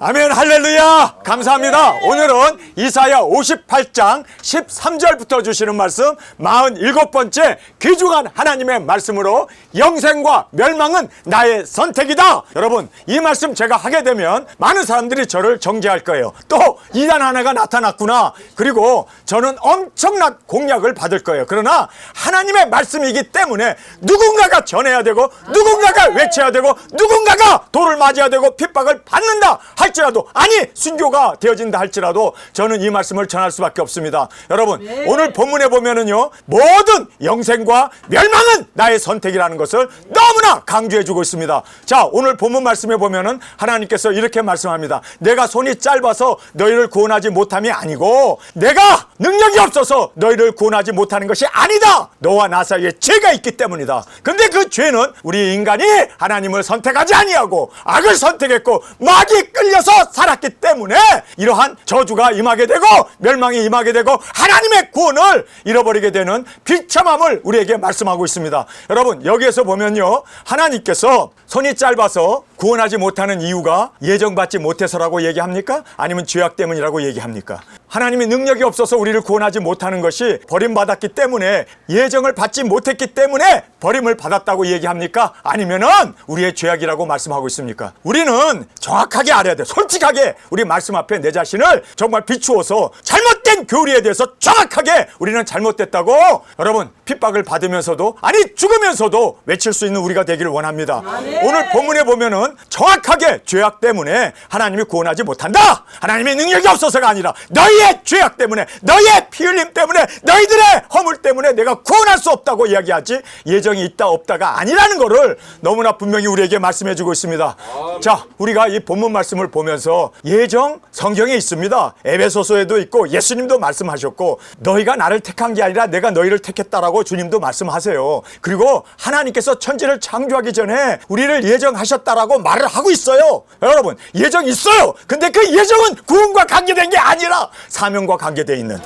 아멘. 할렐루야. 감사합니다. 오늘은 이사야 58장 13절부터 주시는 말씀 47번째 귀중한 하나님의 말씀으로 영생과 멸망은 나의 선택이다. 여러분, 이 말씀 제가 하게 되면 많은 사람들이 저를 정죄할 거예요. 또 이단 하나가 나타났구나. 그리고 저는 엄청난 공약을 받을 거예요. 그러나 하나님의 말씀이기 때문에 누군가가 전해야 되고 누군가가 외쳐야 되고 누군가가 돌을 맞아야 되고 핍박을 받는다 할지라도, 아니 순교가 되어진다 할지라도 저는 이 말씀을 전할 수밖에 없습니다. 여러분, 오늘 본문에 보면은요, 모든 영생과 멸망은 나의 선택이라는 것을 너무나 강조해 주고 있습니다. 자, 오늘 본문 말씀에 보면은 하나님께서 이렇게 말씀합니다. 내가 손이 짧아서 너희를 구원하지 못함이 아니고 내가 능력이 없어서 너희를 구원하지 못하는 것이 아니다. 너와 나 사이에 죄가 있기 때문이다. 근데 그 죄는 우리 인간이 하나님을 선택하지 아니하고 악을 선택했고 마귀에 끌려서 살았기 때문에 이러한 저주가 임하게 되고 멸망이 임하게 되고 하나님의 구원을 잃어버리게 되는 비참함을 우리에게 말씀하고 있습니다. 여러분, 여기에서 보면요, 하나님께서 손이 짧아서 구원하지 못하는 이유가 예정받지 못해서라고 얘기합니까? 아니면 죄악 때문이라고 얘기합니까? 하나님의 능력이 없어서 우리를 구원하지 못하는 것이 버림받았기 때문에, 예정을 받지 못했기 때문에 버림을 받았다고 얘기합니까? 아니면은 우리의 죄악이라고 말씀하고 있습니까? 우리는 정확하게 알아야 돼요. 솔직하게 우리 말씀 앞에 내 자신을 정말 비추어서 잘못된 교리에 대해서 정확하게 우리는 잘못됐다고, 여러분, 핍박을 받으면서도, 아니 죽으면서도 외칠 수 있는 우리가 되기를 원합니다. 오늘 본문에 보면은 정확하게 죄악 때문에 하나님이 구원하지 못한다. 하나님의 능력이 없어서가 아니라 너희의 죄악 때문에, 너희의 피 흘림 때문에, 너희들의 허물 때문에 내가 구원할 수 없다고 이야기하지, 예정이 있다 없다가 아니라는 것을 너무나 분명히 우리에게 말씀해 주고 있습니다. 자, 우리가 이 본문 말씀을 보면서 예정 성경에 있습니다. 에베소서에도 있고 예수님도 말씀하셨고, 너희가 나를 택한 게 아니라 내가 너희를 택했다라고 주님도 말씀하세요. 그리고 하나님께서 천지를 창조하기 전에 우리를 예정하셨다라고 말을 하고 있어요. 여러분, 예정 있어요. 근데 그 예정은 구원과 관계된 게 아니라 사명과 관계되어 있는,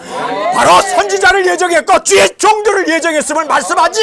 바로 선지자를 예정했고 주의 종들을 예정했음을 말씀하지,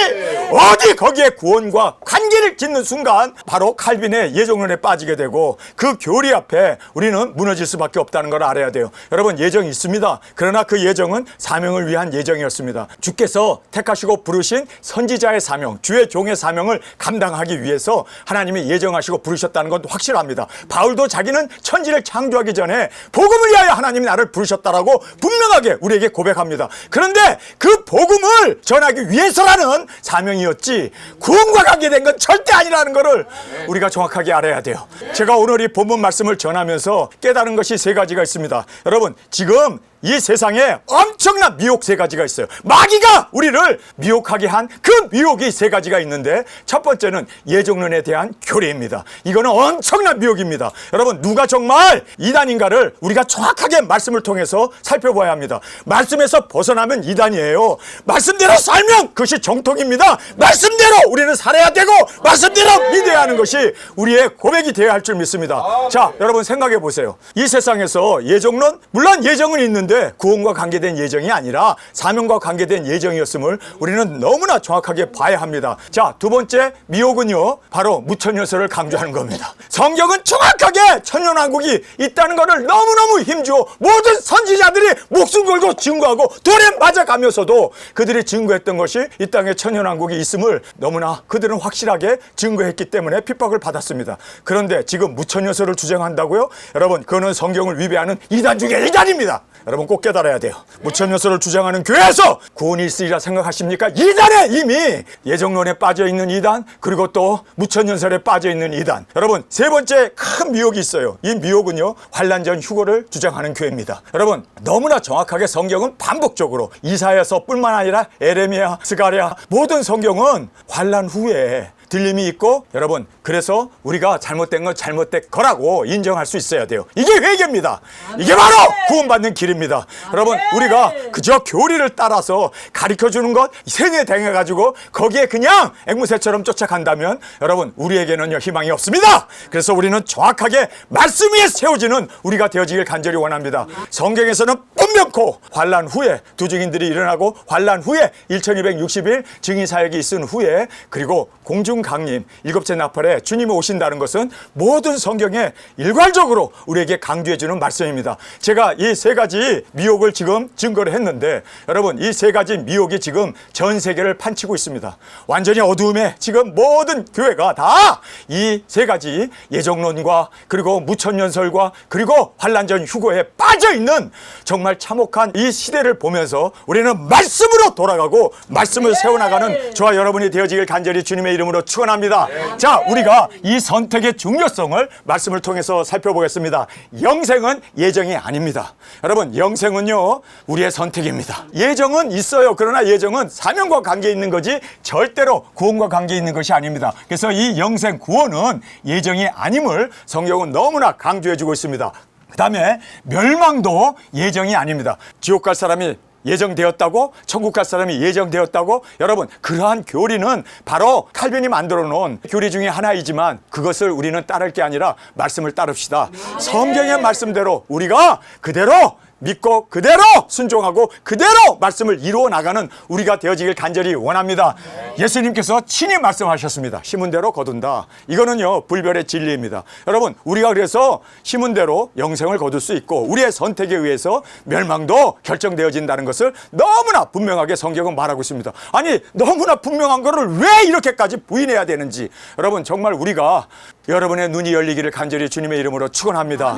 어디 거기에 구원과 관계를 짓는 순간 바로 칼빈의 예정론에 빠지게 되고 그 교리 앞에 우리는 무너질 수밖에 없다는 걸 알아야 돼요. 여러분, 예정이 있습니다. 그러나 그 예정은 사명을 위한 예정이었습니다. 주께서 택하시고 부르신 선지자의 사명, 주의 종의 사명을 감당하기 위해서 하나님이 예정하시고 부르셨다는 건 확실합니다. 바울도 자기는 천지를 창조하기 전에 복음을 위하여 하나님이 나를 부르셨다라고 분명하게 우리에게 고백합니다. 그런데 그 복음을 전하기 위해서라는 사명이었지 구원과 관계된 건 절대 아니라는 것을 우리가 정확하게 알아야 돼요. 제가 오늘 이 본문 말씀을 전하면서 깨달은 것이 세 가지가 있습니다. 여러분, 지금 이 세상에 엄청난 미혹 세 가지가 있어요. 마귀가 우리를 미혹하게 한 그 미혹이 세 가지가 있는데, 첫 번째는 예정론에 대한 교리입니다. 이거는 엄청난 미혹입니다. 여러분, 누가 정말 이단인가를 우리가 정확하게 말씀을 통해서 살펴봐야 합니다. 말씀에서 벗어나면 이단이에요. 말씀대로 살면 그것이 정통입니다. 말씀대로 우리는 살아야 되고 말씀대로 믿어야 하는 것이 우리의 고백이 되어야 할 줄 믿습니다. 자, 여러분 생각해 보세요. 이 세상에서 예정론, 물론 예정은 있는데 구원과 관계된 예정이 아니라 사명과 관계된 예정이었음을 우리는 너무나 정확하게 봐야 합니다. 자, 두 번째 미혹은요, 바로 무천여설을 강조하는 겁니다. 성경은 정확하게 천년왕국이 있다는 것을 너무너무 힘주어 모든 선지자들이 목숨 걸고 증거하고 돌에 맞아가면서도 그들이 증거했던 것이 이 땅에 천년왕국이 있음을 너무나 그들은 확실하게 증거했기 때문에 핍박을 받았습니다. 그런데 지금 무천여설을 주장한다고요? 여러분, 그거는 성경을 위배하는 이단 중에 이단입니다. 여러분 꼭 깨달아야 돼요. 무천여설을 주장하는 교회에서 구원이 있으리라 생각하십니까? 이단에 이미 예정론에 빠져있는 이단, 그리고 또 무천여설에 빠져있는 이단. 여러분, 세 번째 큰 미혹이 있어요. 이 미혹은요, 환난 전 휴거를 주장하는 교회입니다. 여러분, 너무나 정확하게 성경은 반복적으로 이사야서 뿐만 아니라 에레미야, 스가랴, 모든 성경은 환난 후에 들림이 있고, 여러분, 그래서 우리가 잘못된 건 잘못된 거라고 인정할 수 있어야 돼요. 이게 회개입니다. 이게 바로 구원받는 길입니다. 여러분, 우리가 그저 교리를 따라서 가르쳐주는 것 세뇌당해가지고 거기에 그냥 앵무새처럼 쫓아간다면 여러분, 우리에게는요 희망이 없습니다. 그래서 우리는 정확하게 말씀 위에 세워지는 우리가 되어지길 간절히 원합니다. 성경에서는 분명코 환난 후에 두 증인들이 일어나고, 환난 후에 1260일 증인사역이 있은 후에, 그리고 공중 일곱 강림, 일곱째 나팔에 주님이 오신다는 것은 모든 성경에 일괄적으로 우리에게 강조해 주는 말씀입니다. 제가 이 세 가지 미혹을 지금 증거를 했는데 여러분, 이 세 가지 미혹이 지금 전 세계를 판치고 있습니다. 완전히 어두움에 지금 모든 교회가 다 이 세 가지 예정론과 그리고 무천년설과 그리고 환란전 휴거에 빠져 있는 정말 참혹한 이 시대를 보면서 우리는 말씀으로 돌아가고 말씀을 세워나가는 저와 여러분이 되어지길 간절히 주님의 이름으로 축원합니다. 자, 우리가 이 선택의 중요성을 말씀을 통해서 살펴보겠습니다. 영생은 예정이 아닙니다. 여러분, 영생은요 우리의 선택입니다. 예정은 있어요. 그러나 예정은 사명과 관계 있는 거지 절대로 구원과 관계 있는 것이 아닙니다. 그래서 이 영생 구원은 예정이 아님을 성경은 너무나 강조해주고 있습니다. 그 다음에 멸망도 예정이 아닙니다. 지옥 갈 사람이 예정되었다고, 천국 갈 사람이 예정되었다고. 여러분, 그러한 교리는 바로 칼빈이 만들어 놓은 교리 중에 하나이지만 그것을 우리는 따를 게 아니라 말씀을 따릅시다. 성경의 말씀대로 우리가 그대로 믿고 그대로 순종하고 그대로 말씀을 이루어 나가는 우리가 되어지길 간절히 원합니다. 예수님께서 친히 말씀하셨습니다. 심은 대로 거둔다. 이거는요 불별의 진리입니다. 여러분, 우리가 그래서 심은 대로 영생을 거둘 수 있고 우리의 선택에 의해서 멸망도 결정되어진다는 것을 너무나 분명하게 성경은 말하고 있습니다. 아니, 너무나 분명한 거를 왜 이렇게까지 부인해야 되는지, 여러분 정말 우리가 여러분의 눈이 열리기를 간절히 주님의 이름으로 축원합니다.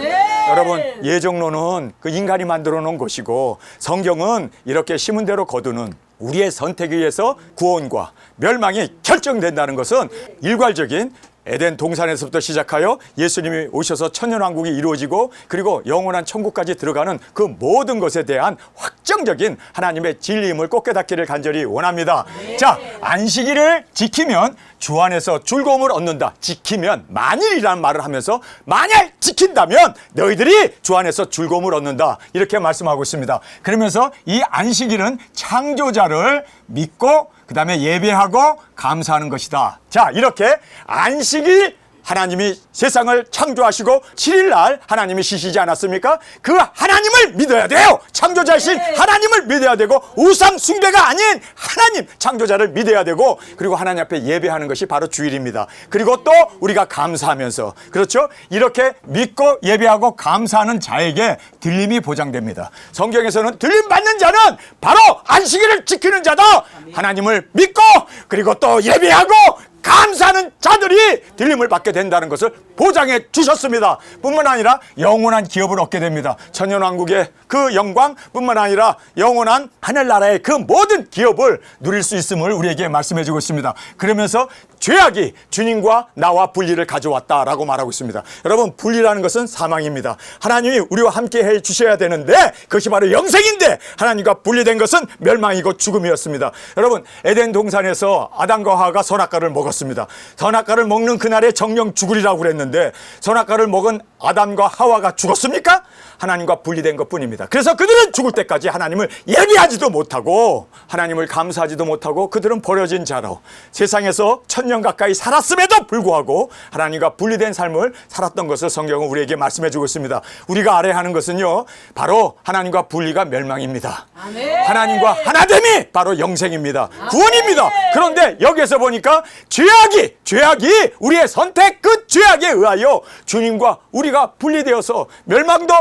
여러분, 예정론은 그 인간이 만들어 놓은 것이고 성경은 이렇게 심은 대로 거두는 우리의 선택에 의해서 구원과 멸망이 결정된다는 것은 일괄적인 에덴 동산에서부터 시작하여 예수님이 오셔서 천년왕국이 이루어지고 그리고 영원한 천국까지 들어가는 그 모든 것에 대한 확정적인 하나님의 진리임을 꼭 깨닫기를 간절히 원합니다. 자, 안식일을 지키면 주 안에서 즐거움을 얻는다. 지키면, 만일이라는 말을 하면서 만약 지킨다면 너희들이 주 안에서 즐거움을 얻는다. 이렇게 말씀하고 있습니다. 그러면서 이 안식일은 창조자를 믿고 그 다음에 예배하고 감사하는 것이다. 자, 이렇게 안식일 하나님이 세상을 창조하시고 7일날 하나님이 쉬시지 않았습니까? 그 하나님을 믿어야 돼요. 창조자이신 하나님을 믿어야 되고 우상 숭배가 아닌 하나님 창조자를 믿어야 되고 그리고 하나님 앞에 예배하는 것이 바로 주일입니다. 그리고 또 우리가 감사하면서, 그렇죠? 이렇게 믿고 예배하고 감사하는 자에게 들림이 보장됩니다. 성경에서는 들림 받는 자는 바로 안식일을 지키는 자다. 하나님을 믿고 그리고 또 예배하고 감사하는 자들이 들림을 받게 된다는 것을 보장해 주셨습니다. 뿐만 아니라 영원한 기업을 얻게 됩니다. 천년왕국의 그 영광 뿐만 아니라 영원한 하늘나라의 그 모든 기업을 누릴 수 있음을 우리에게 말씀해 주고 있습니다. 그러면서 죄악이 주님과 나와 분리를 가져왔다라고 말하고 있습니다. 여러분, 분리라는 것은 사망입니다. 하나님이 우리와 함께 해 주셔야 되는데 그것이 바로 영생인데 하나님과 분리된 것은 멸망이고 죽음이었습니다. 여러분, 에덴 동산에서 아담과 하와가 선악과를 먹었습니다. 선악과를 먹는 그날에 정령 죽으리라고 그랬는데 선악과를 먹은 아담과 하와가 죽었습니까? 하나님과 분리된 것뿐입니다. 그래서 그들은 죽을 때까지 하나님을 예배하지도 못하고 하나님을 감사하지도 못하고 그들은 버려진 자로 세상에서 1000년 가까이 살았음에도 불구하고 하나님과 분리된 삶을 살았던 것을 성경은 우리에게 말씀해 주고 있습니다. 우리가 알아야 하는 것은요 바로 하나님과 분리가 멸망입니다. 하나님과 하나됨이 바로 영생입니다. 구원입니다. 그런데 여기에서 보니까 죄악이 우리의 선택 그 죄악에 의하여 주님과 우리가 분리되어서 멸망도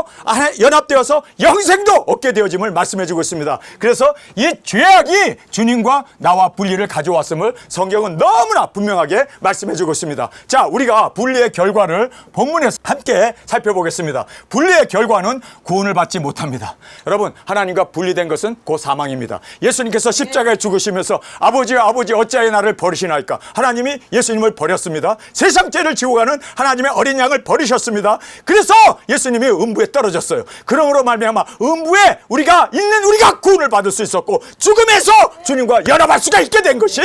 연합되어서 영생도 얻게 되어짐을 말씀해 주고 있습니다. 그래서 이 죄악이 주님과 나와 분리를 가져왔음을 성경은 너무나 분명하게 말씀해 주고 있습니다. 자, 우리가 분리의 결과를 본문에서 함께 살펴보겠습니다. 분리의 결과는 구원을 받지 못합니다. 여러분, 하나님과 분리된 것은 곧 사망입니다. 예수님께서 십자가에 죽으시면서 아버지 어찌하여 나를 버리시나이까? 하나님이 예수님을 버렸습니다. 세상 죄를 지고 가는 하나님의 어린 양을 버리셨습니다. 그래서 예수님이 음부에 떨어졌어요. 그러므로 말미암아 음부에 우리가 구원을 받을 수 있었고 죽음에서 주님과 연합할 수가 있게 된 것이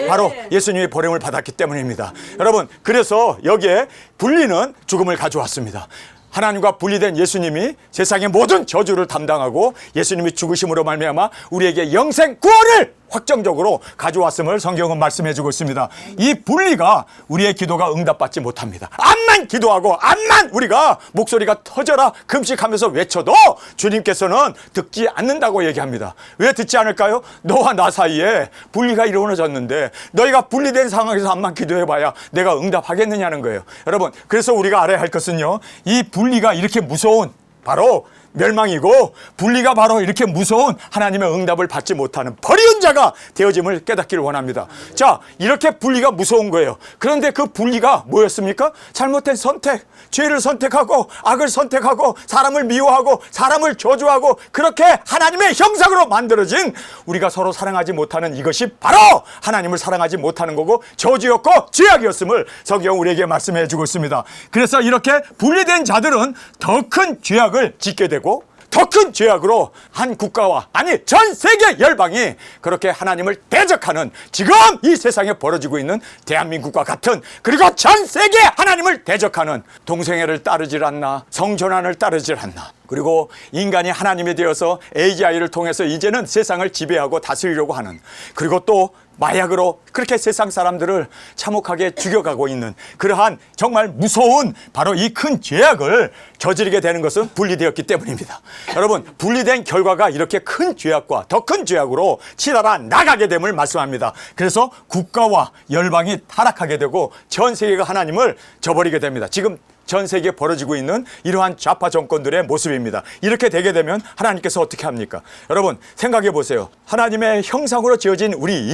바로 예수님의 버림을 받았기 때문입니다. 여러분, 그래서 여기에 분리는 죽음을 가져왔습니다. 하나님과 분리된 예수님이 세상의 모든 저주를 담당하고 예수님이 죽으심으로 말미암아 우리에게 영생 구원을 확정적으로 가져왔음을 성경은 말씀해 주고 있습니다. 이 분리가 우리의 기도가 응답받지 못합니다. 암만 기도하고 암만 우리가 목소리가 터져라 금식하면서 외쳐도 주님께서는 듣지 않는다고 얘기합니다. 왜 듣지 않을까요? 너와 나 사이에 분리가 이루어졌는데 너희가 분리된 상황에서 암만 기도해봐야 내가 응답하겠느냐는 거예요. 여러분, 그래서 우리가 알아야 할 것은요, 이 분리가 이렇게 무서운 바로 멸망이고, 분리가 바로 이렇게 무서운 하나님의 응답을 받지 못하는 버리운 자가 되어짐을 깨닫기를 원합니다. 자, 이렇게 분리가 무서운 거예요. 그런데 그 분리가 뭐였습니까? 잘못된 선택, 죄를 선택하고 악을 선택하고 사람을 미워하고 사람을 저주하고 그렇게 하나님의 형상으로 만들어진 우리가 서로 사랑하지 못하는 이것이 바로 하나님을 사랑하지 못하는 거고 저주였고 죄악이었음을 성경 우리에게 말씀해 주고 있습니다. 그래서 이렇게 분리된 자들은 더 큰 죄악을 짓게 되고 더 큰 죄악으로 한 국가와, 아니 전 세계 열방이 그렇게 하나님을 대적하는 지금 이 세상에 벌어지고 있는 대한민국과 같은, 그리고 전 세계 하나님을 대적하는, 동성애를 따르질 않나, 성전환을 따르질 않나, 그리고 인간이 하나님이 되어서 AGI를 통해서 이제는 세상을 지배하고 다스리려고 하는, 그리고 또 마약으로 그렇게 세상 사람들을 참혹하게 죽여가고 있는 그러한 정말 무서운 바로 이 큰 죄악을 저지르게 되는 것은 분리되었기 때문입니다. 여러분, 분리된 결과가 이렇게 큰 죄악과 더 큰 죄악으로 치달아 나가게 됨을 말씀합니다. 그래서 국가와 열방이 타락하게 되고 전 세계가 하나님을 저버리게 됩니다. 지금 전 세계에 벌어지고 있는 이러한 좌파 정권들의 모습입니다. 이렇게 되게 되면 하나님께서 어떻게 합니까? 여러분, 생각해 보세요. 하나님의 형상으로 지어진 우리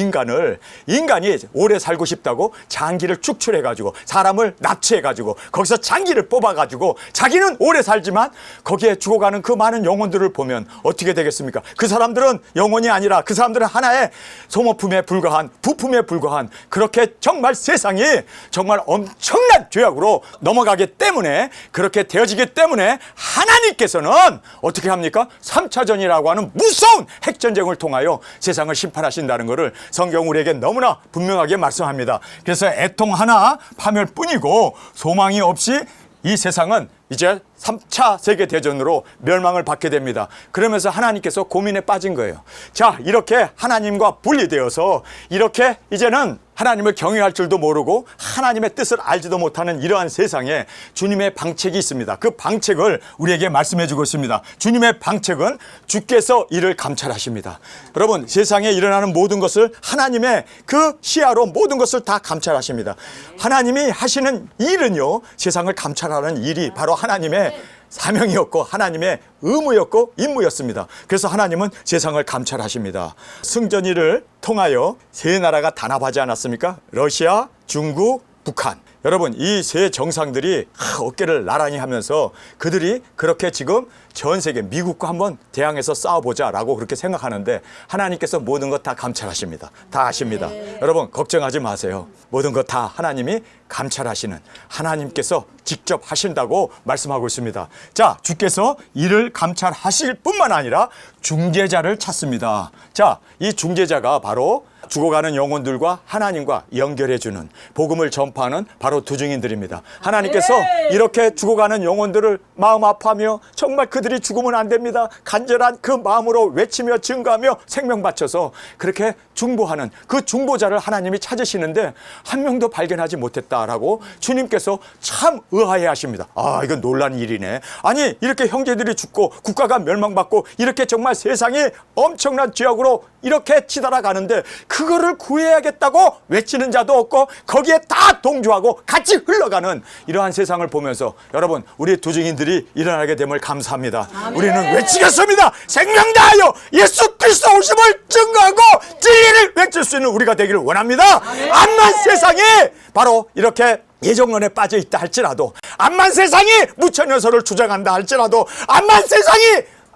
인간이 오래 살고 싶다고 장기를 축출해 가지고 사람을 납치해 가지고 거기서 장기를 뽑아 가지고 자기는 오래 살지만 거기에 죽어가는 그 많은 영혼들을 보면 어떻게 되겠습니까? 그 사람들은 영혼이 아니라 그 사람들은 하나의 소모품에 불과한, 부품에 불과한, 그렇게 정말 세상이 정말 엄청난 죄악으로 넘어가게 때문에, 그렇게 되어지기 때문에 하나님께서는 어떻게 합니까? 3차전이라고 하는 무서운 핵전쟁을 통하여 세상을 심판하신다는 것을 성경 우리에게 너무나 분명하게 말씀합니다. 그래서 애통 하나 파멸뿐이고 소망이 없이 이 세상은 이제 3차 세계대전으로 멸망을 받게 됩니다. 그러면서 하나님께서 고민에 빠진 거예요. 자, 이렇게 하나님과 분리되어서 이렇게 이제는 하나님을 경외할 줄도 모르고 하나님의 뜻을 알지도 못하는 이러한 세상에 주님의 방책이 있습니다. 그 방책을 우리에게 말씀해 주고 있습니다. 주님의 방책은 주께서 이를 감찰하십니다. 여러분, 세상에 일어나는 모든 것을 하나님의 그 시야로 모든 것을 다 감찰하십니다. 하나님이 하시는 일은요, 세상을 감찰하는 일이 바로 하나님의 사명이었고 하나님의 의무였고 임무였습니다. 그래서 하나님은 세상을 감찰하십니다. 승전이를 통하여 세 나라가 단합하지 않았습니까? 러시아, 중국, 북한. 여러분, 이 세 정상들이 어깨를 나란히 하면서 그들이 그렇게 지금 전 세계 미국과 한번 대항해서 싸워보자라고 그렇게 생각하는데 하나님께서 모든 것 다 감찰하십니다. 다 아십니다. 여러분, 걱정하지 마세요. 모든 것 다 하나님이 감찰하시는, 하나님께서 직접 하신다고 말씀하고 있습니다. 자, 주께서 이를 감찰하실 뿐만 아니라 중재자를 찾습니다. 자, 이 중재자가 바로 죽어가는 영혼들과 하나님과 연결해주는, 복음을 전파하는 바로 두 증인들입니다. 하나님께서 이렇게 죽어가는 영혼들을 마음 아파하며 정말 그들이 죽으면 안 됩니다, 간절한 그 마음으로 외치며 증거하며 생명 바쳐서 그렇게 중보하는 그 중보자를 하나님이 찾으시는데 한 명도 발견하지 못했다라고 주님께서 참 의아해 하십니다. 아, 이건 놀란 일이네. 아니, 이렇게 형제들이 죽고 국가가 멸망받고 이렇게 정말 세상이 엄청난 죄악으로 이렇게 치달아가는데 그거를 구해야겠다고 외치는 자도 없고 거기에 다 동조하고 같이 흘러가는 이러한 세상을 보면서 여러분, 우리 두 증인들이 일어나게 됨을 감사합니다. 아멘. 우리는 외치겠습니다. 생명 다하여 예수 그리스도 오심을 증거하고 진리를 외칠 수 있는 우리가 되기를 원합니다. 암만 세상이 바로 이렇게 예정론에 빠져 있다 할지라도, 암만 세상이 무천여서를 주장한다 할지라도, 암만 세상이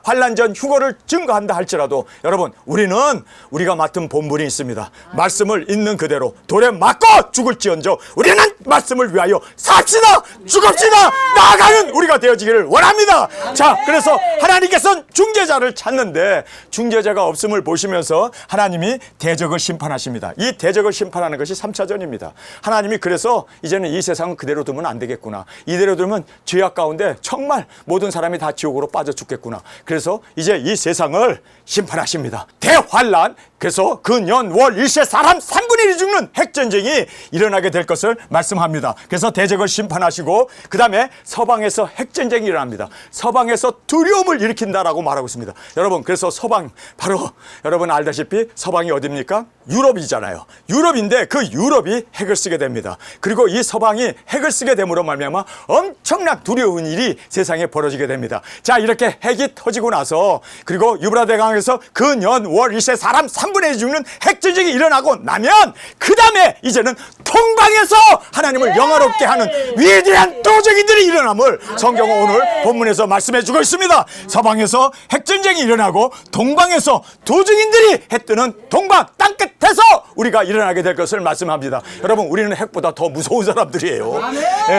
환난전 휴거를 증거한다 할지라도 여러분, 우리가 맡은 본분이 있습니다. 말씀을 있는 그대로 돌에 맞고 죽을지언정 우리는 말씀을 위하여 삽시다 죽읍시다 나아가는 우리가 되어지기를 원합니다. 자, 그래서 하나님께서는 중재자를 찾는데 중재자가 없음을 보시면서 하나님이 대적을 심판하십니다. 이 대적을 심판하는 것이 3차전입니다. 하나님이 그래서 이제는 이 세상은 그대로 두면 안 되겠구나, 이대로 두면 죄악 가운데 정말 모든 사람이 다 지옥으로 빠져 죽겠구나. 그래서 이제 이 세상을 심판하십니다. 대환란, 그래서 그 년 월 일세 사람 3분의 1이 죽는 핵전쟁이 일어나게 될 것을 말씀합니다. 그래서 대적을 심판하시고 그 다음에 서방에서 핵전쟁이 일어납니다. 서방에서 두려움을 일으킨다라고 말하고 있습니다. 여러분, 그래서 서방, 바로 여러분 알다시피 서방이 어디입니까? 유럽이잖아요. 유럽인데 그 유럽이 핵을 쓰게 됩니다. 그리고 이 서방이 핵을 쓰게 됨으로 말미암아 엄청난 두려운 일이 세상에 벌어지게 됩니다. 자, 이렇게 핵이 터지고 나서, 그리고 유브라데강에서 그 년 월 일세 사람 3분의 1이 죽는 핵전쟁이 일어나고 나면 그 다음에 이제는 동방에서 하나님을 영화롭게 하는 위대한 도적이들이 일어남을 성경은 오늘 본문에서 말씀해 주고 있습니다. 서방에서 핵전쟁이 일어나고 동방에서 도적인들이 해 뜨는 동방 땅끝에서 우리가 일어나게 될 것을 말씀합니다. 여러분, 우리는 핵보다 더 무서운 사람들이에요.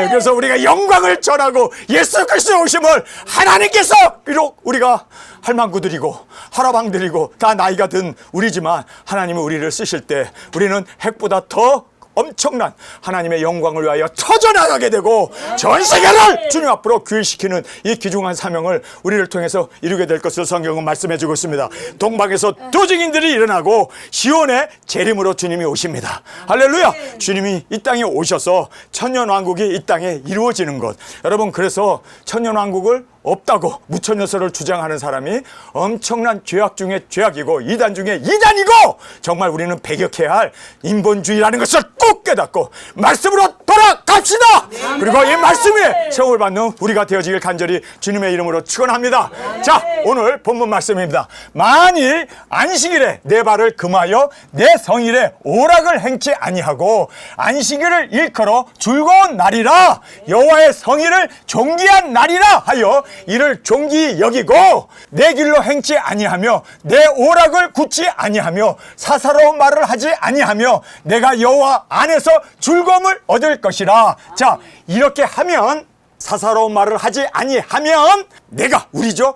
그래서 우리가 영광을 전하고 예수 그리스도의 오심을 하나님께서, 비록 우리가 할망구들이고 하라방들이고 다 나이가 든 우리지만 하나님은 우리를 쓰실 때 우리는 핵보다 더 엄청난 하나님의 영광을 위하여 터져나가게 되고 전 세계를 주님 앞으로 귀일시키는 이 귀중한 사명을 우리를 통해서 이루게 될 것을 성경은 말씀해 주고 있습니다. 동방에서 도적인들이 일어나고 시온의 재림으로 주님이 오십니다. 할렐루야. 주님이 이 땅에 오셔서 천년왕국이 이 땅에 이루어지는 것. 여러분, 그래서 천년왕국을 없다고 무천여설을 주장하는 사람이 엄청난 죄악 중에 죄악이고 이단 중에 이단이고, 정말 우리는 배격해야 할 인본주의라는 것을 꼭 깨닫고 말씀으로 돌아갑시다. 그리고 이 말씀에 세움을 받는 우리가 되어지길 간절히 주님의 이름으로 축원합니다. 자, 오늘 본문 말씀입니다. 만일 안식일에 내 발을 금하여 내 성일에 오락을 행치 아니하고 안식일을 일컬어 즐거운 날이라 여호와의 성일을 존귀한 날이라 하여 이를 존귀히 여기고 내 길로 행치 아니하며 내 오락을 굳지 아니하며 사사로운 말을 하지 아니하며 내가 여호와 안에서 즐거움을 얻을 것이라. 자, 이렇게 하면, 사사로운 말을 하지 아니하면 내가,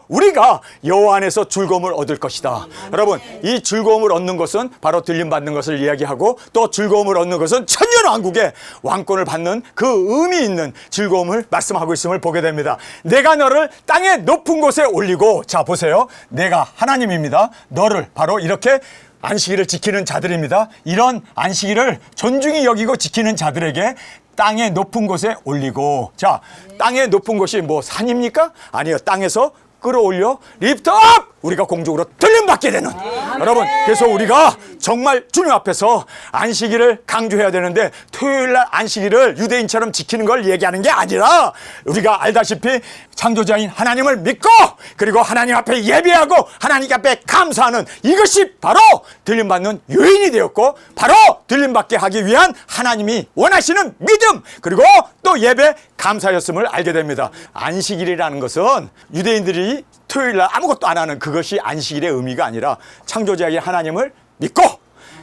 우리가 여호와 안에서 즐거움을 얻을 것이다. 여러분, 이 즐거움을 얻는 것은 바로 들림받는 것을 이야기하고, 또 즐거움을 얻는 것은 천년왕국의 왕권을 받는 그 의미 있는 즐거움을 말씀하고 있음을 보게 됩니다. 내가 너를 땅의 높은 곳에 올리고, 자 보세요, 내가 하나님입니다. 너를 바로 이렇게 안식일을 지키는 자들입니다. 이런 안식일을 존중히 여기고 지키는 자들에게 땅의 높은 곳에 올리고, 자, 땅의 높은 곳이 뭐 산입니까? 아니요, 땅에서 끌어올려 리프트업, 우리가 공중으로 들림받게 되는. 여러분, 그래서 우리가 정말 주님 앞에서 안식일을 강조해야 되는데, 토요일날 안식일을 유대인처럼 지키는 걸 얘기하는 게 아니라, 우리가 알다시피 창조자인 하나님을 믿고 그리고 하나님 앞에 예배하고 하나님 앞에 감사하는, 이것이 바로 들림받는 요인이 되었고, 바로 들림받게 하기 위한 하나님이 원하시는 믿음, 그리고 또 예배 감사였음을 알게 됩니다. 안식일이라는 것은 유대인들이 토요일날 아무것도 안 하는 그것이 안식일의 의미가 아니라, 창조자의 하나님을 믿고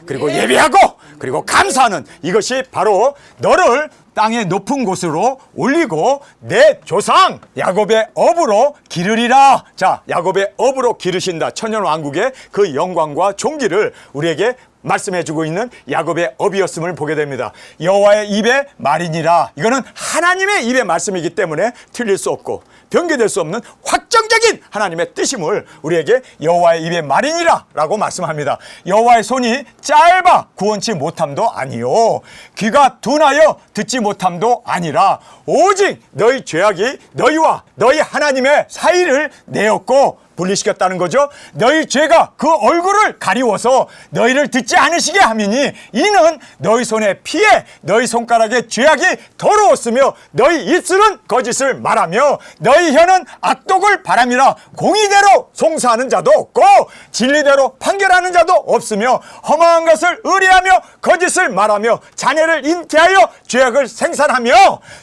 그리고 예배하고 그리고 감사하는, 이것이 바로 너를 땅의 높은 곳으로 올리고 내 조상 야곱의 업으로 기르리라. 자, 야곱의 업으로 기르신다. 천년왕국의 그 영광과 존귀를 우리에게 말씀해주고 있는 야곱의 업이었음을 보게 됩니다. 여호와의 입의 말이니라. 이거는 하나님의 입의 말씀이기 때문에 틀릴 수 없고 변개될 수 없는 확정적인 하나님의 뜻임을 우리에게 여호와의 입의 말이니라 라고 말씀합니다. 여호와의 손이 짧아 구원치 못함도 아니요, 귀가 둔하여 듣지 못함도 아니라, 오직 너희 죄악이 너희와 너희 하나님의 사이를 내었고 분리시켰다는 거죠. 너희 죄가 그 얼굴을 가리워서 너희를 듣지 않으시게 함이니, 이는 너희 손에 피해 너희 손가락의 죄악이 더러웠으며 너희 입술은 거짓을 말하며 너희 혀는 악독을 바람이라. 공의대로 송사하는 자도 없고 진리대로 판결하는 자도 없으며 험한 것을 의뢰하며 거짓을 말하며 자녀를 잉태하여 죄악을 생산하며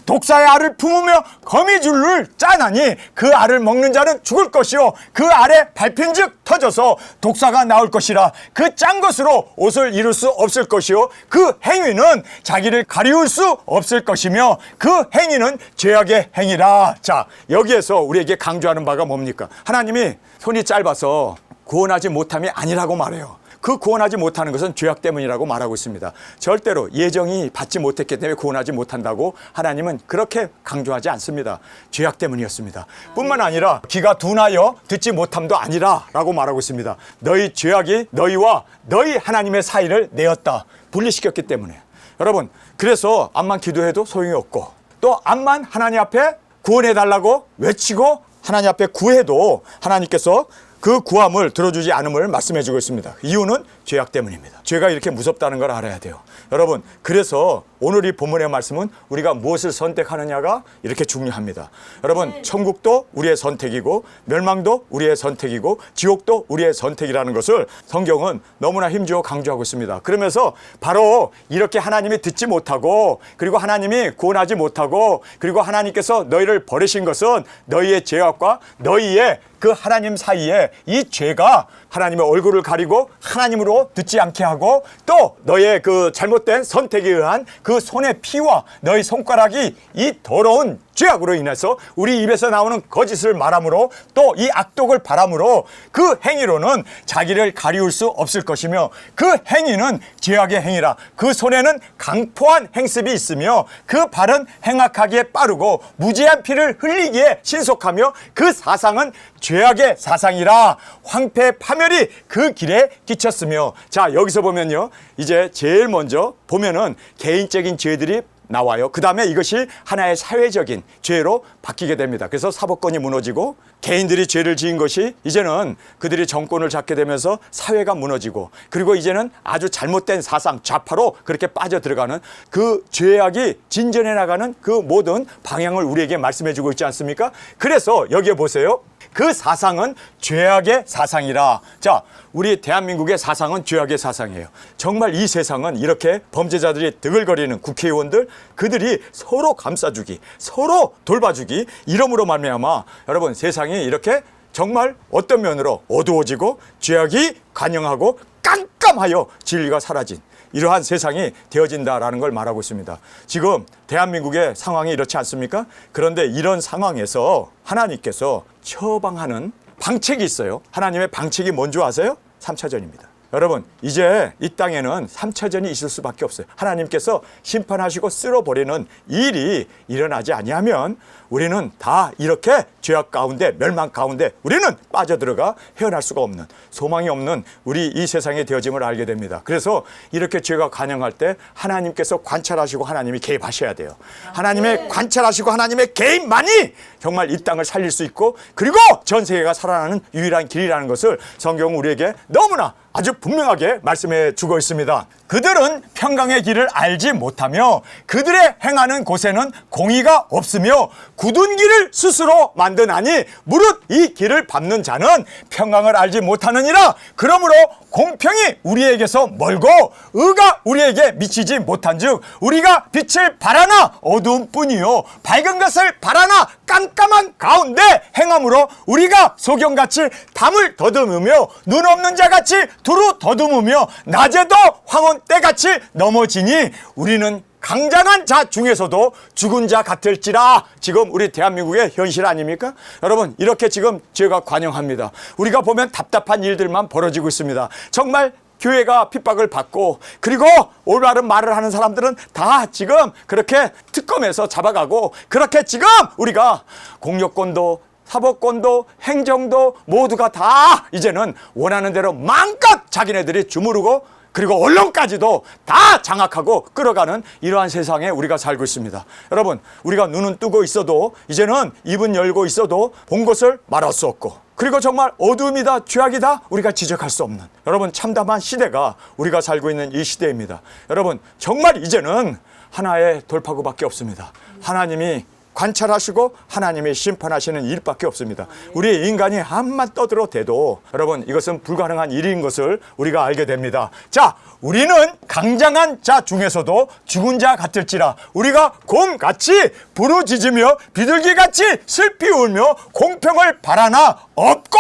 독사의 알을 품으며 거미줄을 짜나니 그 알을 먹는 자는 죽을 것이요 그 알에 밟힌즉 터져서 독사가 나올 것이라. 그 짠 것으로 옷을 이룰 수 없을 것이요 그 행위는 자기를 가리울 수 없을 것이며 그 행위는 죄악의 행위라. 자, 여기에서 우리에게 강조하는 바가 뭡니까? 하나님이 손이 짧아서 구원하지 못함이 아니라고 말해요. 그 구원하지 못하는 것은 죄악 때문이라고 말하고 있습니다. 절대로 예정이 받지 못했기 때문에 구원하지 못한다고 하나님은 그렇게 강조하지 않습니다. 죄악 때문이었습니다. 뿐만 아니라 귀가 둔하여 듣지 못함도 아니라 라고 말하고 있습니다. 너희 죄악이 너희와 너희 하나님의 사이를 내었다. 분리시켰기 때문에. 여러분, 그래서 암만 기도해도 소용이 없고 또 암만 하나님 앞에 구원해달라고 외치고 하나님 앞에 구해도 하나님께서 그 구함을 들어주지 않음을 말씀해주고 있습니다. 이유는 죄악 때문입니다. 죄가 이렇게 무섭다는 걸 알아야 돼요. 여러분, 그래서 오늘 이 본문의 말씀은 우리가 무엇을 선택하느냐가 이렇게 중요합니다. 여러분, 천국도 우리의 선택이고 멸망도 우리의 선택이고 지옥도 우리의 선택이라는 것을 성경은 너무나 힘주어 강조하고 있습니다. 그러면서 바로 이렇게 하나님이 듣지 못하고 그리고 하나님이 구원하지 못하고 그리고 하나님께서 너희를 버리신 것은 너희의 죄악과 너희의 그 하나님 사이에 이 죄가 하나님의 얼굴을 가리고 하나님으로 듣지 않게 하고 또 너의 그 잘못된 선택에 의한 그 손의 피와 너의 손가락이 이 더러운 죄악으로 인해서 우리 입에서 나오는 거짓을 말함으로 또 이 악독을 바람으로 그 행위로는 자기를 가리울 수 없을 것이며 그 행위는 죄악의 행위라. 그 손에는 강포한 행습이 있으며 그 발은 행악하기에 빠르고 무지한 피를 흘리기에 신속하며 그 사상은 죄악의 사상이라. 황폐 파멸이 그 길에 끼쳤으며. 자, 여기서 보면요, 이제 제일 먼저 보면은 개인적인 죄들이 나와요. 그 다음에 이것이 하나의 사회적인 죄로 바뀌게 됩니다. 그래서 사법권이 무너지고 개인들이 죄를 지은 것이 이제는 그들이 정권을 잡게 되면서 사회가 무너지고 그리고 이제는 아주 잘못된 사상, 좌파로 그렇게 빠져들어가는 그 죄악이 진전해 나가는 그 모든 방향을 우리에게 말씀해 주고 있지 않습니까? 그래서 여기에 보세요. 그 사상은 죄악의 사상이라. 자, 우리 대한민국의 사상은 죄악의 사상이에요. 정말 이 세상은 이렇게 범죄자들이 드글거리는 국회의원들, 그들이 서로 감싸주기, 서로 돌봐주기, 이러므로 말미암아 여러분 세상이 이렇게 정말 어떤 면으로 어두워지고 죄악이 관영하고 깜깜하여 진리가 사라진 이러한 세상이 되어진다라는 걸 말하고 있습니다. 지금 대한민국의 상황이 이렇지 않습니까? 그런데 이런 상황에서 하나님께서 처방하는 방책이 있어요. 하나님의 방책이 뭔지 아세요? 3차전입니다. 여러분, 이제 이 땅에는 3차전이 있을 수밖에 없어요. 하나님께서 심판하시고 쓸어버리는 일이 일어나지 아니하면 우리는 다 이렇게 죄악 가운데 멸망 가운데 우리는 빠져들어가 헤어날 수가 없는 소망이 없는 우리 이 세상에 되어짐을 알게 됩니다. 그래서 이렇게 죄가 관영할 때 하나님께서 관찰하시고 하나님이 개입하셔야 돼요. 하나님의 관찰하시고 하나님의 개입만이 정말 이 땅을 살릴 수 있고 그리고 전 세계가 살아나는 유일한 길이라는 것을 성경은 우리에게 너무나 아주 분명하게 말씀해 주고 있습니다. 그들은 평강의 길을 알지 못하며 그들의 행하는 곳에는 공의가 없으며 굳은 길을 스스로 만드나니 무릇 이 길을 밟는 자는 평강을 알지 못하느니라. 그러므로 공평이 우리에게서 멀고 의가 우리에게 미치지 못한즉 우리가 빛을 바라나 어두운 뿐이요 밝은 것을 바라나 깜깜한 가운데 행함으로 우리가 소경같이 담을 더듬으며 눈 없는 자같이 두루 더듬으며 낮에도 황혼 때같이 넘어지니 우리는 강장한 자 중에서도 죽은 자 같을지라. 지금 우리 대한민국의 현실 아닙니까? 여러분, 이렇게 지금 죄가 관영합니다. 우리가 보면 답답한 일들만 벌어지고 있습니다. 정말 교회가 핍박을 받고 그리고 올바른 말을 하는 사람들은 다 지금 그렇게 특검에서 잡아가고 그렇게 지금 우리가 공여권도 사법권도 행정도 모두가 다 이제는 원하는 대로 마음껏 자기네들이 주무르고 그리고 언론까지도 다 장악하고 끌어가는 이러한 세상에 우리가 살고 있습니다. 여러분, 우리가 눈은 뜨고 있어도 이제는 입은 열고 있어도 본 것을 말할 수 없고 그리고 정말 어둠이다 죄악이다 우리가 지적할 수 없는 여러분 참담한 시대가 우리가 살고 있는 이 시대입니다. 여러분, 정말 이제는 하나의 돌파구밖에 없습니다. 하나님이 관찰하시고 하나님이 심판하시는 일밖에 없습니다. 우리 인간이 한만 떠들어대도 여러분 이것은 불가능한 일인 것을 우리가 알게 됩니다. 자, 우리는 강장한 자 중에서도 죽은 자 같을지라. 우리가 곰같이 부르짖으며 비둘기같이 슬피 울며 공평을 바라나 없고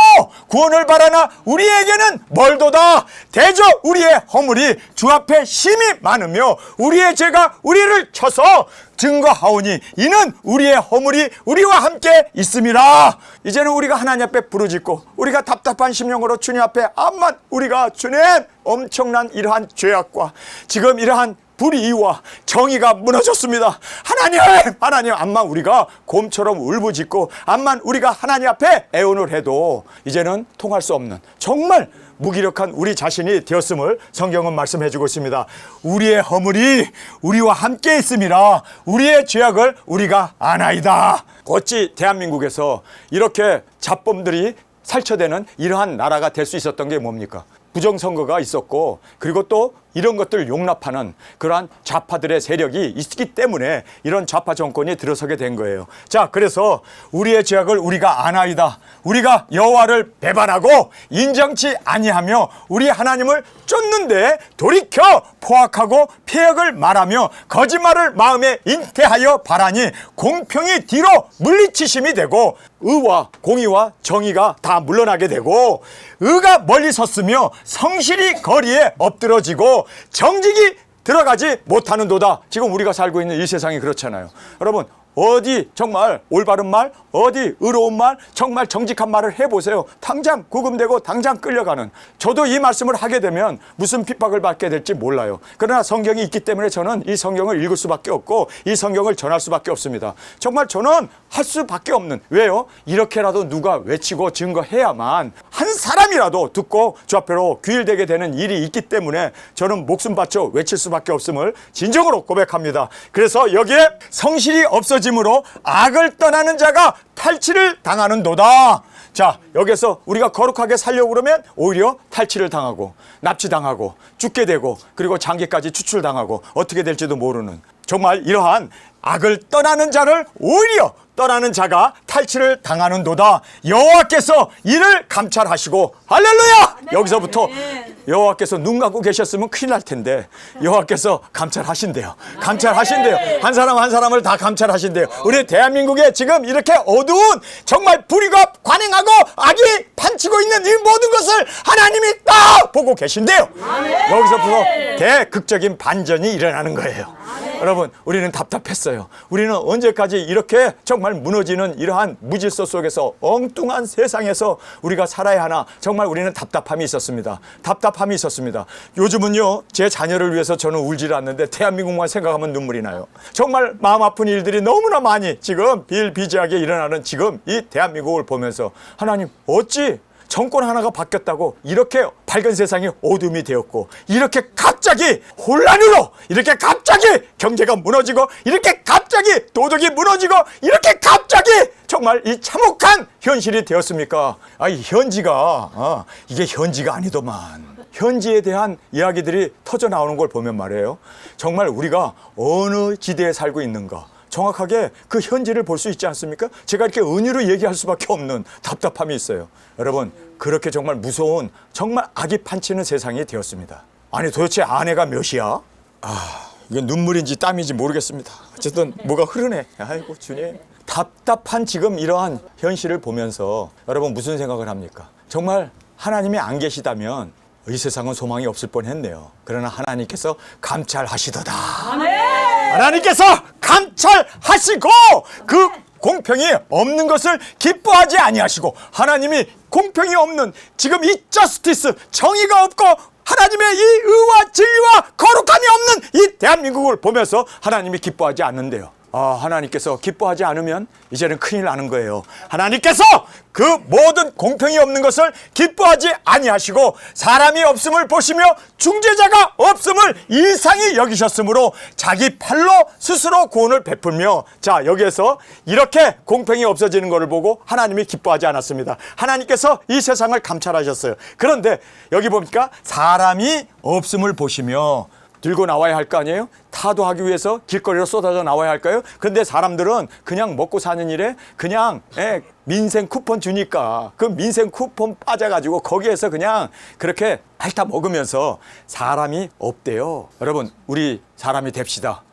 구원을 바라나 우리에게는 멀도다. 대저 우리의 허물이 주 앞에 심히 많으며 우리의 죄가 우리를 쳐서 증거하오니 이는 우리의 허물이 우리와 함께 있음이라. 이제는 우리가 하나님 앞에 부르짖고 우리가 답답한 심령으로 주님 앞에 암만 우리가 주님 엄청난 이러한 죄악과 지금 이러한 불의와 정의가 무너졌습니다. 하나님 암만 우리가 곰처럼 울부짖고 암만 우리가 하나님 앞에 애원을 해도 이제는 통할 수 없는 정말 무기력한 우리 자신이 되었음을 성경은 말씀해 주고 있습니다. 우리의 허물이 우리와 함께 있음이라. 우리의 죄악을 우리가 아나이다. 어찌 대한민국에서 이렇게 잡범들이 살처되는 이러한 나라가 될 수 있었던 게 뭡니까? 부정선거가 있었고 그리고 또 이런 것들을 용납하는 그러한 좌파들의 세력이 있기 때문에 이런 좌파 정권이 들어서게 된 거예요. 자, 그래서 우리의 죄악을 우리가 아나이다. 우리가 여호와를 배반하고 인정치 아니하며 우리 하나님을 쫓는데 돌이켜 포악하고 폐역을 말하며 거짓말을 마음에 잉태하여 바라니 공평이 뒤로 물리치심이 되고 의와 공의와 정의가 다 물러나게 되고 의가 멀리 섰으며 성실이 거리에 엎드러지고 정직이 들어가지 못하는도다. 지금 우리가 살고 있는 이 세상이 그렇잖아요. 여러분 어디 정말 올바른 말, 어디 의로운 말, 정말 정직한 말을 해보세요. 당장 구금되고 당장 끌려가는. 저도 이 말씀을 하게 되면 무슨 핍박을 받게 될지 몰라요. 그러나 성경이 있기 때문에 저는 이 성경을 읽을 수밖에 없고 이 성경을 전할 수밖에 없습니다. 정말 저는 할 수밖에 없는. 왜요? 이렇게라도 누가 외치고 증거해야만 한 사람이라도 듣고 주 앞으로 귀일되게 되는 일이 있기 때문에 저는 목숨 바쳐 외칠 수밖에 없음을 진정으로 고백합니다. 그래서 여기에 성실이 없어짐으로 악을 떠나는 자가 탈취를 당하는도다. 자, 여기서 우리가 거룩하게 살려고 그러면 오히려 탈취를 당하고 납치당하고 죽게 되고 그리고 장기까지 추출당하고 어떻게 될지도 모르는 정말 이러한 악을 떠나는 자를 오히려 떠나는 자가 탈취를 당하는도다. 여호와께서 이를 감찰하시고 할렐루야. 여기서부터 여호와께서 눈 감고 계셨으면 큰일 날 텐데 여호와께서 감찰하신대요. 감찰하신대요. 한 사람 한 사람을 다 감찰하신대요. 우리 대한민국에 지금 이렇게 어두운 정말 불의가 관행하고 악이 판치고 있는 이 모든 것을 하나님이 다 보고 계신대요. 여기서부터 대극적인 반전이 일어나는 거예요. 여러분 우리는 답답했어요. 우리는 언제까지 이렇게 정말 무너지는 이러한 무질서 속에서 엉뚱한 세상에서 우리가 살아야 하나. 정말 우리는 답답함이 있었습니다. 답답함이 있었습니다. 요즘은요 제 자녀를 위해서 저는 울지 않는데 대한민국만 생각하면 눈물이 나요. 정말 마음 아픈 일들이 너무나 많이 지금 비일비재하게 일어나는 지금 이 대한민국을 보면서 하나님 어찌 정권 하나가 바뀌었다고 이렇게 밝은 세상이 어둠이 되었고 이렇게 갑자기 혼란으로 이렇게 갑자기 경제가 무너지고 이렇게 갑자기 도덕이 무너지고 이렇게 갑자기 정말 이 참혹한 현실이 되었습니까? 이 현지가 이게 현지가 아니더만. 현지에 대한 이야기들이 터져 나오는 걸 보면 말이에요. 정말 우리가 어느 지대에 살고 있는가 정확하게 그 현지를 볼 수 있지 않습니까? 제가 이렇게 은유로 얘기할 수밖에 없는 답답함이 있어요. 여러분 그렇게 정말 무서운 정말 악이 판치는 세상이 되었습니다. 아니 도대체 아내가 몇이야? 이게 눈물인지 땀인지 모르겠습니다. 어쨌든 뭐가 흐르네. 아이고 주님. 답답한 지금 이러한 현실을 보면서 여러분 무슨 생각을 합니까? 정말 하나님이 안 계시다면 이 세상은 소망이 없을 뻔했네요. 그러나 하나님께서 감찰하시도다. 하나님께서 감찰하시고 그 공평이 없는 것을 기뻐하지 아니하시고 하나님이 공평이 없는 지금 이 저스티스 정의가 없고 하나님의 이 의와 진리와 거룩함이 없는 이 대한민국을 보면서 하나님이 기뻐하지 않는데요. 하나님께서 기뻐하지 않으면 이제는 큰일 나는 거예요. 하나님께서 그 모든 공평이 없는 것을 기뻐하지 아니하시고 사람이 없음을 보시며 중재자가 없음을 이상히 여기셨으므로 자기 팔로 스스로 구원을 베풀며 자 여기에서 이렇게 공평이 없어지는 것을 보고 하나님이 기뻐하지 않았습니다. 하나님께서 이 세상을 감찰하셨어요. 그런데 여기 보니까 사람이 없음을 보시며 들고 나와야 할 거 아니에요? 타도하기 위해서 길거리로 쏟아져 나와야 할까요? 그런데 사람들은 그냥 먹고 사는 일에 그냥 민생 쿠폰 주니까 그 민생 쿠폰 빠져가지고 거기에서 그냥 그렇게 핥아 먹으면서 사람이 없대요. 여러분 우리 사람이 됩시다.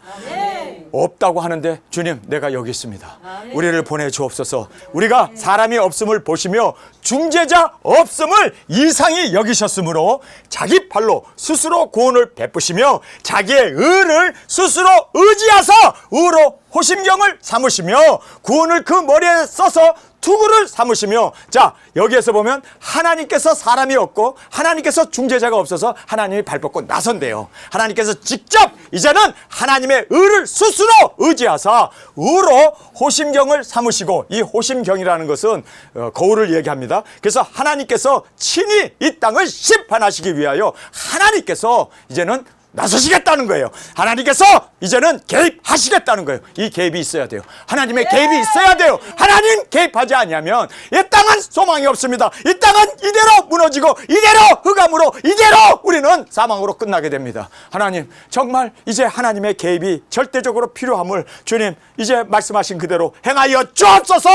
없다고 하는데 주님 내가 여기 있습니다. 우리를 보내주옵소서. 우리가 사람이 없음을 보시며 중재자 없음을 이상히 여기셨으므로 자기 팔로 스스로 구원을 베푸시며 자기의 의를 스스로 의지하사 의로 호심경을 삼으시며 구원을 그 머리에 써서 투구를 삼으시며, 자 여기에서 보면 하나님께서 사람이 없고 하나님께서 중재자가 없어서 하나님이 발벗고 나선대요. 하나님께서 직접 이제는 하나님의 의를 스스로 의지하사 의로 호심경을 삼으시고, 이 호심경이라는 것은 거울을 얘기합니다. 그래서 하나님께서 친히 이 땅을 심판하시기 위하여 하나님께서 이제는 나서시겠다는 거예요. 하나님께서 이제는 개입하시겠다는 거예요. 이 개입이 있어야 돼요. 하나님의 개입이 있어야 돼요. 하나님 개입하지 않으면 이 땅은 소망이 없습니다. 이 땅은 이대로 무너지고 이대로 흑암으로 이대로 우리는 사망으로 끝나게 됩니다. 하나님 정말 이제 하나님의 개입이 절대적으로 필요함을 주님 이제 말씀하신 그대로 행하여 주옵소서.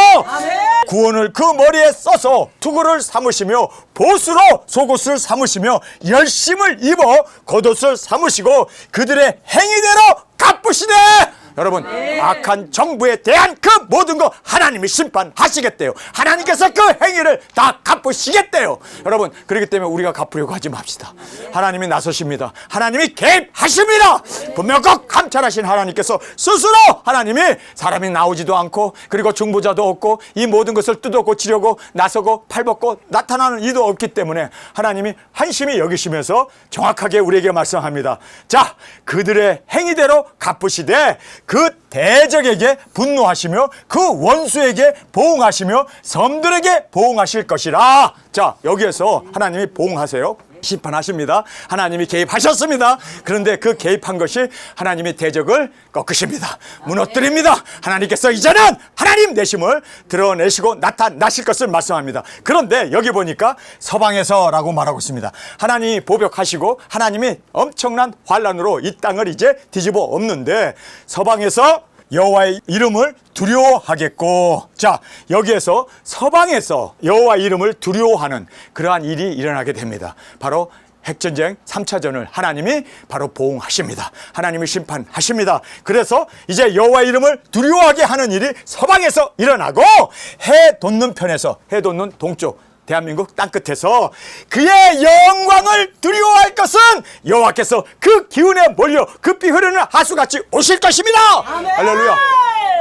구원을 그 머리에 써서 투구를 삼으시며 보수로 속옷을 삼으시며 열심을 입어 겉옷을 삼으시고 그들의 행위대로 갚으시되, 여러분 악한 정부에 대한 그 모든 거 하나님이 심판하시겠대요. 하나님께서 그 행위를 다 갚으시겠대요. 여러분 그렇기 때문에 우리가 갚으려고 하지 맙시다. 하나님이 나서십니다. 하나님이 개입하십니다. 분명 꼭 감찰하신 하나님께서 스스로 하나님이 사람이 나오지도 않고 그리고 중보자도 없고 이 모든 것을 뜯어 고치려고 나서고 팔벗고 나타나는 이도 없기 때문에 하나님이 한심히 여기시면서 정확하게 우리에게 말씀합니다. 자 그들의 행위대로 갚으시되 그 대적에게 분노하시며 그 원수에게 보응하시며 섬들에게 보응하실 것이라. 자 여기에서 하나님이 보응하세요. 심판하십니다. 하나님이 개입하셨습니다. 그런데 그 개입한 것이 하나님이 대적을 꺾으십니다. 무너뜨립니다. 하나님께서 이제는 하나님 내심을 드러내시고 나타나실 것을 말씀합니다. 그런데 여기 보니까 서방에서라고 말하고 있습니다. 하나님이 보복하시고 하나님이 엄청난 환란으로 이 땅을 이제 뒤집어 엎는데 서방에서 여호와의 이름을 두려워하겠고, 자 여기에서 서방에서 여호와 이름을 두려워하는 그러한 일이 일어나게 됩니다. 바로 핵전쟁 3차전을 하나님이 바로 보응하십니다. 하나님이 심판하십니다. 그래서 이제 여호와 이름을 두려워하게 하는 일이 서방에서 일어나고 해 돋는 편에서, 해 돋는 동쪽 대한민국 땅끝에서 그의 영광을 두려워할 것은 여호와께서 그 기운에 몰려 급히 흐르는 하수같이 오실 것입니다. 할렐루야.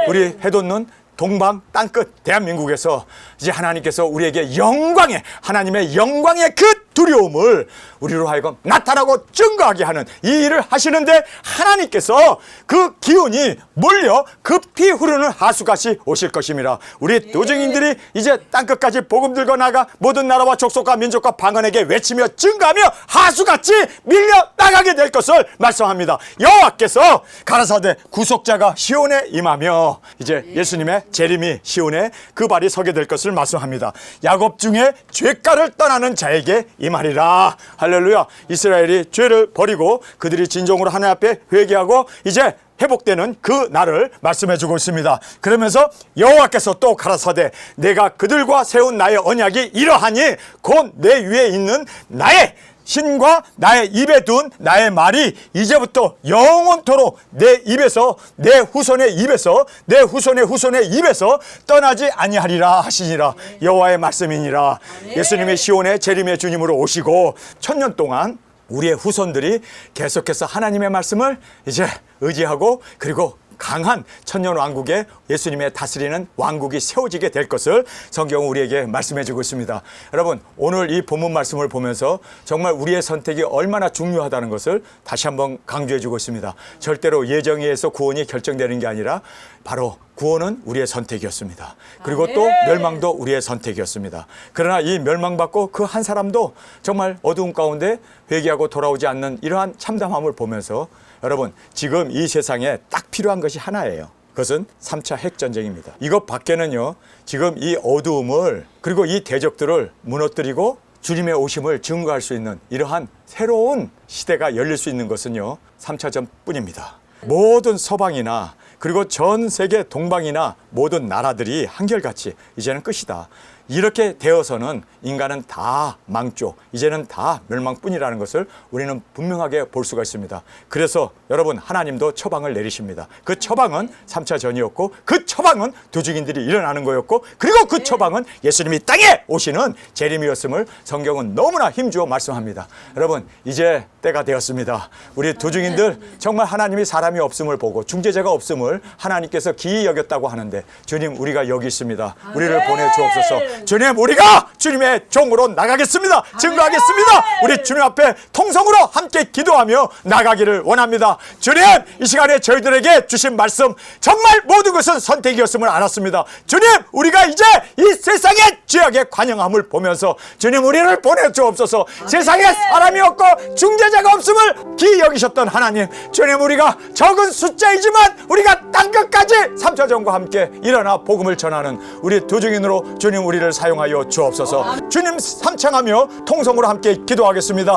우리 해돋는 동방 땅끝 대한민국에서 이제 하나님께서 우리에게 영광의, 하나님의 영광의 그 두려움을 우리로 하여금 나타나고 증거하게 하는 이 일을 하시는데, 하나님께서 그 기운이 몰려 급히 흐르는 하수같이 오실 것입니다. 우리 도증인들이 이제 땅끝까지 복음 들고 나가 모든 나라와 족속과 민족과 방언에게 외치며 증거하며 하수같이 밀려 나가게 될 것을 말씀합니다. 여호와께서 가라사대 구속자가 시온에 임하며 이제 예수님의 재림이 시온에 그 발이 서게 될 것을 말씀합니다. 야곱 중에 죄가를 떠나는 자에게 임하리라. 할렐루야. 이스라엘이 죄를 버리고 그들이 진정으로 하나님 앞에 회개하고 이제 회복되는 그 날을 말씀해 주고 있습니다. 그러면서 여호와께서 또 가라사대 내가 그들과 세운 나의 언약이 이러하니 곧 내 위에 있는 나의 신과 나의 입에 둔 나의 말이 이제부터 영원토록 내 입에서 내 후손의 입에서 내 후손의 후손의 입에서 떠나지 아니하리라 하시니라. 여호와의 말씀이니라. 예수님이 시온의 재림의 주님으로 오시고 1000년 동안 우리의 후손들이 계속해서 하나님의 말씀을 이제 의지하고 그리고 강한 천년 왕국에 예수님의 다스리는 왕국이 세워지게 될 것을 성경은 우리에게 말씀해 주고 있습니다. 여러분 오늘 이 본문 말씀을 보면서 정말 우리의 선택이 얼마나 중요하다는 것을 다시 한번 강조해 주고 있습니다. 절대로 예정에 의해서 구원이 결정되는 게 아니라 바로 구원은 우리의 선택이었습니다. 그리고 또 멸망도 우리의 선택이었습니다. 그러나 이 멸망받고 그 한 사람도 정말 어두운 가운데 회개하고 돌아오지 않는 이러한 참담함을 보면서 여러분 지금 이 세상에 딱 필요한 것이 하나예요. 그것은 3차 핵전쟁입니다. 이것 밖에는요 지금 이 어두움을 그리고 이 대적들을 무너뜨리고 주님의 오심을 증거할 수 있는 이러한 새로운 시대가 열릴 수 있는 것은요 3차전 뿐입니다. 모든 서방이나 그리고 전 세계 동방이나 모든 나라들이 한결같이 이제는 끝이다. 이렇게 되어서는 인간은 다 망조, 이제는 다 멸망뿐이라는 것을 우리는 분명하게 볼 수가 있습니다. 그래서 여러분, 하나님도 처방을 내리십니다. 그 처방은 3차 전이었고, 그 처방은 두 증인들이 일어나는 거였고, 그리고 그 처방은 예수님이 땅에 오시는 재림이었음을 성경은 너무나 힘주어 말씀합니다. 여러분, 이제 때가 되었습니다. 우리 두 증인들 정말 하나님이 사람이 없음을 보고 중재자가 없음을 하나님께서 기이 여겼다고 하는데, 주님, 우리가 여기 있습니다. 우리를 보내주옵소서. 주님, 우리가 주님의 종으로 나가겠습니다. 증거하겠습니다. 우리 주님 앞에 통성으로 함께 기도하며 나가기를 원합니다. 주님, 이 시간에 저희들에게 주신 말씀 정말 모든 것은 선택이었음을 알았습니다. 주님, 우리가 이제 이 세상의 죄악의 관영함을 보면서 주님, 우리를 보내주옵소서. 세상에 사람이 없고 중재자가 없음을 기이 여기셨던 하나님, 주님, 우리가 적은 숫자이지만 우리가 땅끝까지 3차전과 함께 일어나 복음을 전하는 우리 두 증인으로 주님, 우리를 사용하여 주옵소서. 주님 삼창하며 통성으로 함께 기도하겠습니다.